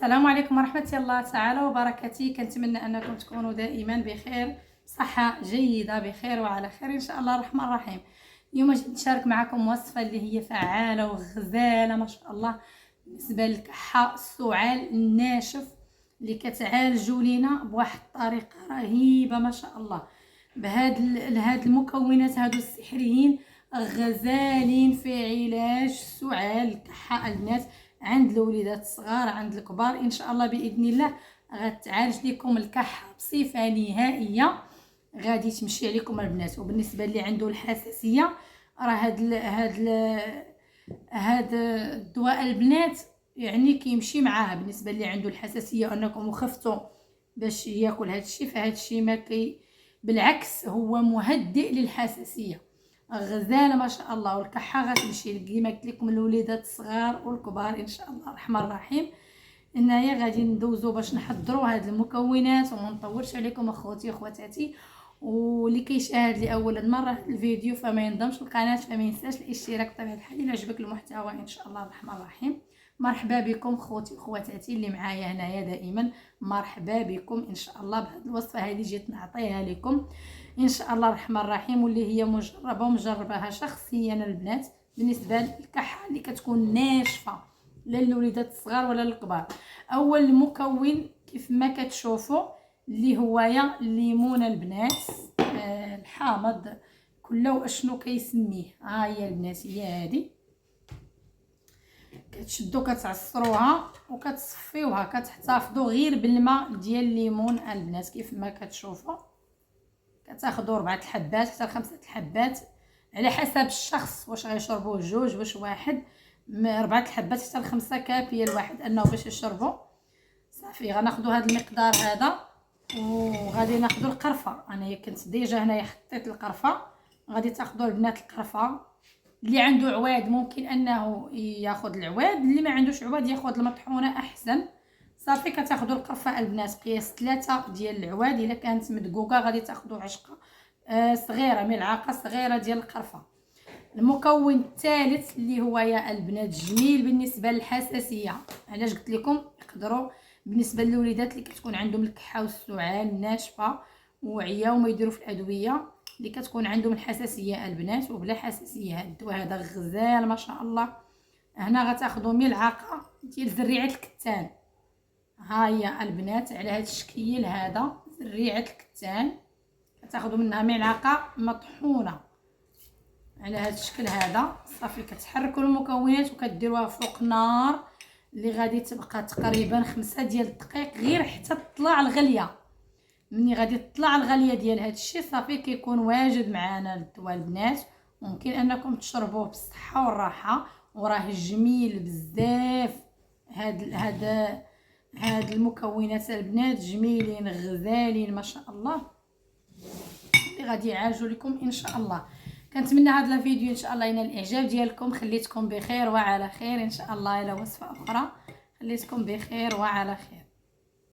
السلام عليكم ورحمة الله تعالى وبركاته. كنتمنى أنكم تكونوا دائما بخير، صحة جيدة، بخير وعلى خير إن شاء الله الرحمن الرحيم. اليوم جيت نشارك معكم وصفة اللي هي فعالة وغزالة ما شاء الله بالنسبة للكحة السعال الناشف اللي كتعالجوا لينا بواحد الطريقة رهيبة ما شاء الله. بهاد المكونات هادو السحريين غزالين في علاج سعال الكحة البنات عند الوليدات الصغار عند الكبار ان شاء الله باذن الله. غتعالج لكم الكحه بصفه نهائيه، غادي تمشي عليكم البنات. وبالنسبه اللي عنده الحساسيه راه هاد الدواء البنات يعني كيمشي معاه. بالنسبه اللي عنده الحساسيه انكم خفتوا باش ياكل هاد الشيء، فهاد الشيء ما بالعكس هو مهدئ للحساسيه، غزاله ما شاء الله. والكحه غتمشي كيما قلت لكم الوليدات الصغار والكبار ان شاء الله الرحمن الرحيم. هنايا غادي ندوزو باش نحضروا هاد المكونات وما نطولش عليكم اخوتي اخواتاتي. واللي كيشاهد لاول مره الفيديو فما ينضمش القناه، فما ينساش الاشتراك بطبيعه الحال الا عجبك المحتوى ان شاء الله الرحمن الرحيم. مرحبا بكم خوتي وخواتاتي اللي معايا هنايا دائما، مرحبا بكم ان شاء الله. بهذه الوصفه هذه جيت نعطيها لكم ان شاء الله الرحمن الرحيم، واللي هي مجربه ومجرباها شخصيا البنات بالنسبه للكحه اللي كتكون ناشفه لا للوليدات الصغار ولا للكبار. اول مكون كيف ما كتشوفوا اللي هو يا الليمون البنات، الحامض كله اشنو كيسميه. ها هي البنات، هي هذه كتشدوا كتعصروها وكتصفيوها، كتحتفظوا غير بالماء ديال الليمون البنات. كيف ما كتشوفوا كتاخذوا 4 الحبات حتى 5 الحبات على حسب الشخص، واش غيشربوه جوج واش واحد. 4 الحبات حتى 5 كافيه الواحد انه باش يشربوا. صافي غناخذوا هذا المقدار هذا وغادي ناخذوا القرفه. انا كنت ديجا هنايا حطيت القرفه، غادي تاخذوا البنات القرفه. اللي عنده عواد ممكن انه ياخذ العواد، اللي ما عندوش عواد ياخذ المطحونه احسن. صافي كتاخذوا القرفه البنات قياس 3 ديال العواد، الا كانت مدقوقه غادي تاخذوا عشقه صغيره، ملعقه صغيره ديال القرفه. المكون الثالث اللي هو يا البنات جميل بالنسبه للحساسيه. علاش قلت لكم يقدروا بالنسبه للوليدات اللي كتكون عندهم الكحه والسعال الناشفه وعياو ما يديروا في الادويه اللي كتكون عندهم الحساسيه البنات وبلا حساسيه. هذا الدواء هذا غزال ما شاء الله. هنا غتاخذوا ملعقه ديال زريعه الكتان. ها هي البنات على هذا الشكل هذا زريعه الكتان، كتاخذوا منها ملعقه مطحونه على هذا الشكل هذا. صافي كتحركوا المكونات وكديروها فوق نار اللي غادي تبقى تقريبا 5 ديال الدقائق غير حتى تطلع الغليه. مني غادي تطلع الغليه ديال هذا الشيء صافي كيكون واجد معنا الدواء البنات. ممكن انكم تشربوه بالصحه والراحه وراه جميل بزاف. هاد المكونات البنات جميلين غزالين ما شاء الله اللي غادي يعالجوا لكم ان شاء الله. كنتمنى هذا الفيديو ان شاء الله ينال الاعجاب ديالكم. خليتكم بخير وعلى خير ان شاء الله. الى وصفه اخرى خليتكم بخير وعلى خير.